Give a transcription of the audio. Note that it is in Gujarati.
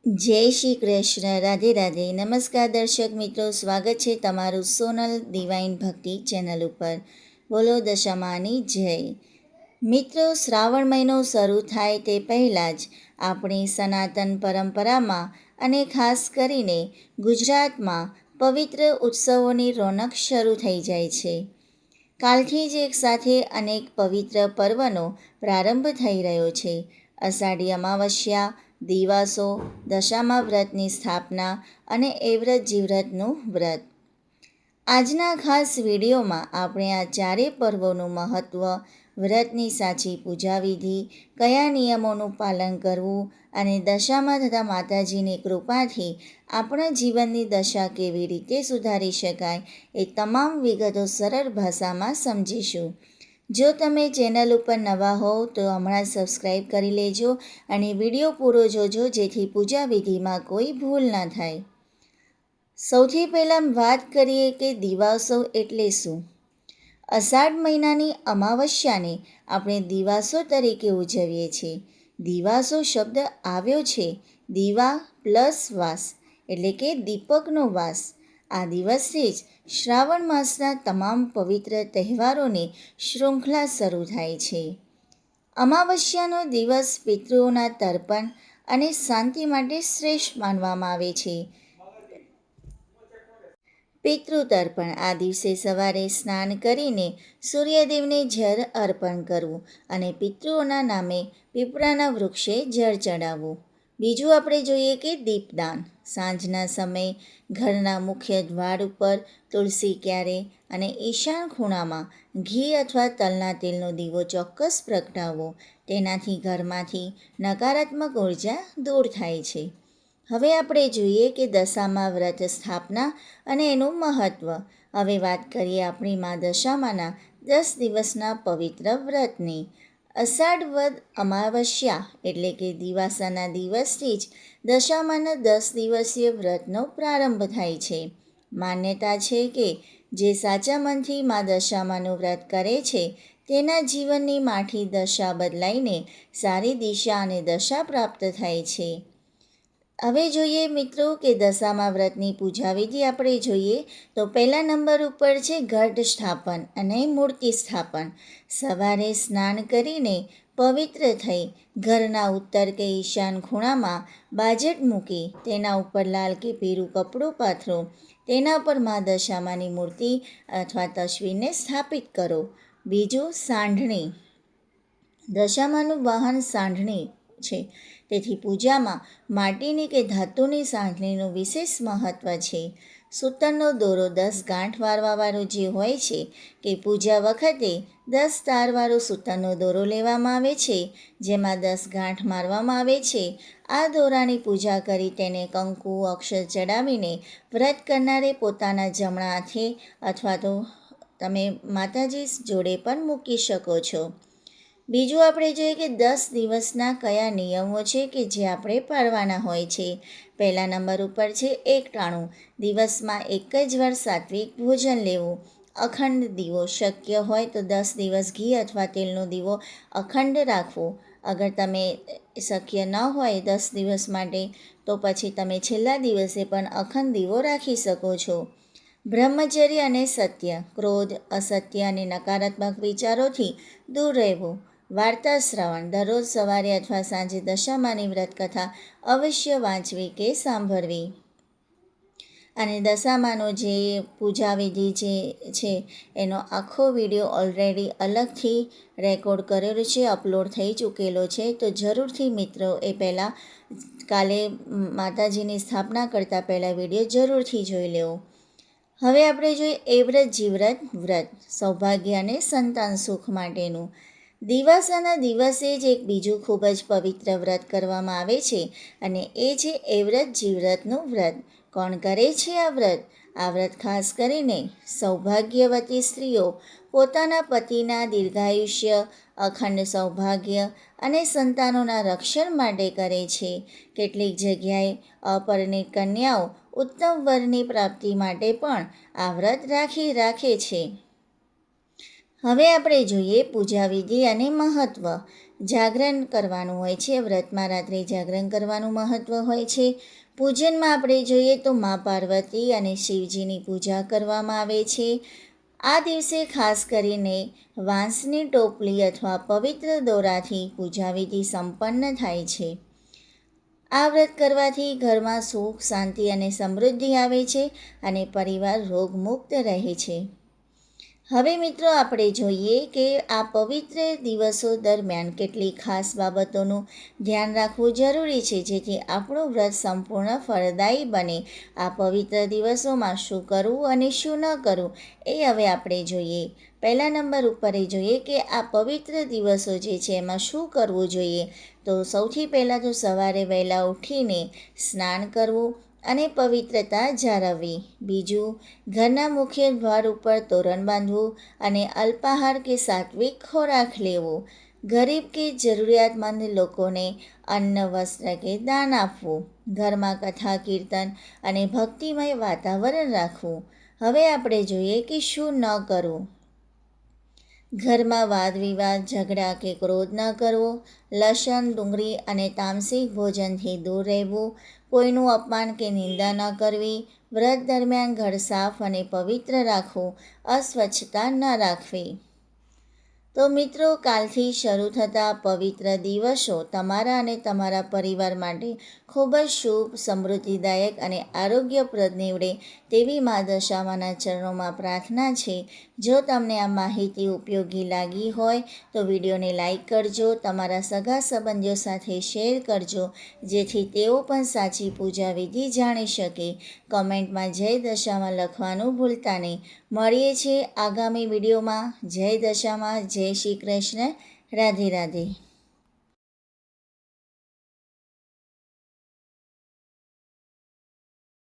જય શ્રી કૃષ્ણ, રાધે રાધે. નમસ્કાર દર્શક મિત્રો, સ્વાગત છે તમારું સોનલ ડિવાઇન ભક્તિ ચેનલ ઉપર. બોલો દશામાની જય. મિત્રો, શ્રાવણ મહિનો શરૂ થાય તે પહેલાં જ આપણી સનાતન પરંપરામાં અને ખાસ કરીને ગુજરાતમાં પવિત્ર ઉત્સવોની રોનક શરૂ થઈ જાય છે. કાલથી જ એકસાથે અનેક પવિત્ર પર્વનો પ્રારંભ થઈ રહ્યો છે. અષાઢી અમાવસ્યા, દિવાસો, દશામા વ્રતની સ્થાપના અને એ વ્રત જીવ્રતનું વ્રત. આજના ખાસ વિડીયોમાં આપણે આ ચારેય પર્વોનું મહત્ત્વ, વ્રતની સાચી પૂજાવિધિ, કયા નિયમોનું પાલન કરવું અને દશામાં થતા માતાજીની કૃપાથી આપણા જીવનની દશા કેવી રીતે સુધારી શકાય એ તમામ વિગતો સરળ ભાષામાં સમજીશું. જો તમે ચેનલ ઉપર નવા હોવ તો હમણાં સબસ્ક્રાઈબ કરી લેજો અને વિડીયો પૂરો જોજો, જેથી પૂજાવિધિમાં કોઈ ભૂલ ના થાય. સૌથી પહેલાં વાત કરીએ કે દિવાસો એટલે શું. અષાઢ મહિનાની અમાવસ્યાને આપણે દિવાસો તરીકે ઉજવીએ છીએ. દિવાસો શબ્દ આવ્યો છે દીવા પ્લસ વાસ, એટલે કે દીપકનો વાસ. આ દિવસથી જ શ્રાવણ માસના તમામ પવિત્ર તહેવારોની શૃંખલા શરૂ થાય છે. અમાવસ્યાનો દિવસ પિતૃઓના તર્પણ અને શાંતિ માટે શ્રેષ્ઠ માનવામાં આવે છે. પિતૃતર્પણ: આ દિવસે સવારે સ્નાન કરીને સૂર્યદેવને જળ અર્પણ કરવું અને પિતૃઓના નામે પીપળાના વૃક્ષે જળ ચડાવવું. બીજું આપણે જોઈએ કે દીપદાન. સાંજના સમયે ઘરના મુખ્ય દ્વાર ઉપર તુલસી ક્યારે અને ઈશાન ખૂણામાં ઘી અથવા તલના તેલનો દીવો ચોક્કસ પ્રગટાવવો. તેનાથી ઘરમાંથી નકારાત્મક ઉર્જા દૂર થાય છે. હવે આપણે જોઈએ કે દશામા વ્રત સ્થાપના અને એનું મહત્ત્વ. હવે વાત કરીએ આપણી મા દશામાના 10 દિવસના પવિત્ર વ્રતની. અષાઢ વદ અમાવસ્યા એટલે કે દિવાસાના દિવસથી જ દશામાના 10 દિવસીય વ્રતનો પ્રારંભ થાય છે. માન્યતા છે કે જે સાચા મનથી મા દશામાનું વ્રત કરે છે તેના જીવનની માઠી દશા બદલાઈને સારી દિશા અને દશા પ્રાપ્ત થાય છે. હવે જોઈએ મિત્રો કે દશામા વ્રતની પૂજાવિધિ આપણે જોઈએ તો પહેલા નંબર ઉપર છે ઘટ સ્થાપન અને મૂર્તિ સ્થાપન. સવારે સ્નાન કરીને પવિત્ર થઈ ઘરના ઉત્તર કે ઈશાન ખૂણામાં બાજટ મૂકી તેના ઉપર લાલ કે પીળું કપડું પાથરો. તેના પર મા દશામાની મૂર્તિ અથવા તસવીરને સ્થાપિત કરો. બીજું, સાંઢણી. દશામાનું વાહન સાંઢણી છે, તેથી પૂજામાં માટીની કે ધાતુની સાંઢણીનું વિશેષ મહત્ત્વ છે. સૂતરનો દોરો 10 ગાંઠ વાળવાવાળો જે હોય છે કે પૂજા વખતે 10 તારવાળો સૂતરનો દોરો લેવામાં આવે છે, જેમાં 10 ગાંઠ મારવામાં આવે છે. આ દોરાની પૂજા કરી તેને કંકુ અક્ષર ચડાવીને વ્રત કરનારે પોતાના જમણા હાથે અથવા તો તમે માતાજી જોડે પણ મૂકી શકો છો. બીજું આપણે જોઈએ કે 10 દિવસના કયા નિયમો છે કે જે આપણે પાળવાના હોય છે. પહેલા નંબર ઉપર છે એકટાણું. દિવસમાં એક જ વાર સાત્વિક ભોજન લેવું. અખંડ દીવો, શક્ય હોય તો 10 દિવસ ઘી અથવા તેલનો દીવો અખંડ રાખવો. અગર તમે શક્ય ન હોય 10 દિવસ માટે તો પછી તમે છેલ્લા દિવસે પણ અખંડ દીવો રાખી શકો છો. બ્રહ્મચર્ય અને સત્ય. ક્રોધ, અસત્ય અને નકારાત્મક વિચારોથી દૂર રહેવું. વાર્તા શ્રવણ. દરરોજ સવારે અથવા સાંજે દશામાની વ્રત કથા અવશ્ય વાંચવી કે સાંભળવી. અને દશામાનો જે પૂજાવિધિ જે છે એનો આખો વિડીયો ઓલરેડી અલગથી રેકોર્ડ કરેલો છે, અપલોડ થઈ ચૂકેલો છે. તો જરૂરથી મિત્રો એ પહેલાં કાલે માતાજીની સ્થાપના કરતાં પહેલાં વિડીયો જરૂરથી જોઈ લેવો. હવે આપણે જોઈએ એ વ્રત જીવ્રત વ્રત. સૌભાગ્ય અને સંતાન સુખ માટેનું. દિવાસાના દિવસે જ એક બીજું ખૂબ જ પવિત્ર વ્રત કરવામાં આવે છે અને એ છે એ વ્રત જીવ્રતનું વ્રત. કોણ કરે છે આ વ્રત? આ વ્રત ખાસ કરીને સૌભાગ્યવતી સ્ત્રીઓ પોતાના પતિના દીર્ઘાયુષ્ય, અખંડ સૌભાગ્ય અને સંતાનોના રક્ષણ માટે કરે છે. કેટલીક જગ્યાએ અપરિણિત કન્યાઓ ઉત્તમ વરની પ્રાપ્તિ માટે પણ આ વ્રત રાખે છે. હવે આપણે જોઈએ પૂજાવિધિ અને મહત્ત્વ. જાગરણ કરવાનું હોય છે. વ્રતમાં રાત્રે જાગરણ કરવાનું મહત્ત્વ હોય છે. પૂજનમાં આપણે જોઈએ તો મા પાર્વતી અને શિવજીની પૂજા કરવામાં આવે છે. આ દિવસે ખાસ કરીને વાંસની ટોપલી અથવા પવિત્ર દોરાથી પૂજાવિધિ સંપન્ન થાય છે. આ વ્રત કરવાથી ઘરમાં સુખ, શાંતિ અને સમૃદ્ધિ આવે છે અને પરિવાર રોગમુક્ત રહે છે. હવે મિત્રો આપણે જોઈએ કે આ પવિત્ર દિવસો દરમિયાન કેટલી ખાસ બાબતોનું ધ્યાન રાખવું જરૂરી છે જેથી આપણું વ્રત સંપૂર્ણ ફળદાયી બને. આ પવિત્ર દિવસોમાં શું કરવું અને શું ન કરવું એ હવે આપણે જોઈએ. પહેલા નંબર ઉપર એ જોઈએ કે આ પવિત્ર દિવસો જે છે એમાં શું કરવું જોઈએ. તો સૌથી પહેલાં તો સવારે વહેલા ઉઠીને સ્નાન કરવું અને પવિત્રતા જાળવવી. બીજું, ઘરના મુખ્ય દ્વાર ઉપર તોરણ બાંધવું અને અલ્પાહાર કે સાત્વિક ખોરાક લેવો. ગરીબ કે જરૂરિયાતમંદ લોકોને અન્ન, વસ્ત્ર કે દાન આપવું. ઘરમાં કથા, કીર્તન અને ભક્તિમય વાતાવરણ રાખવું. હવે આપણે જોઈએ કે શું ન કરવું. ઘરમાં વાદ વિવાદ, ઝઘડા કે ક્રોધ ન કરવો. લસણ, ડુંગળી અને તામસિક ભોજનથી દૂર રહેવું. કોઈનું અપમાન કે નિંદા ન કરવી. વ્રત દરમિયાન ઘર સાફ અને પવિત્ર રાખવું. અસ્વચ્છતા ન રાખવી. તો મિત્રો, કાલથી શરૂ થતા પવિત્ર દિવસો તમારા અને તમારા પરિવાર માટે ખૂબ જ શુભ, સમૃદ્ધિદાયક અને આરોગ્યપ્રદ નીવડે તેવી મા દશામાના ચરણોમાં પ્રાર્થના છે. જો તમને આ માહિતી ઉપયોગી લાગી હોય તો વિડીયોને લાઈક કરજો, તમારા સગા સંબંધીઓ સાથે શેર કરજો જેથી તેઓ પણ સાચી પૂજા વિધિ જાણી શકે. કમેન્ટમાં જય દશામાં લખવાનું ભૂલતા નહીં. મળીએ છીએ આગામી વિડીયોમાં. જય દશામાં, જય શ્રી કૃષ્ણ, રાધે રાધે.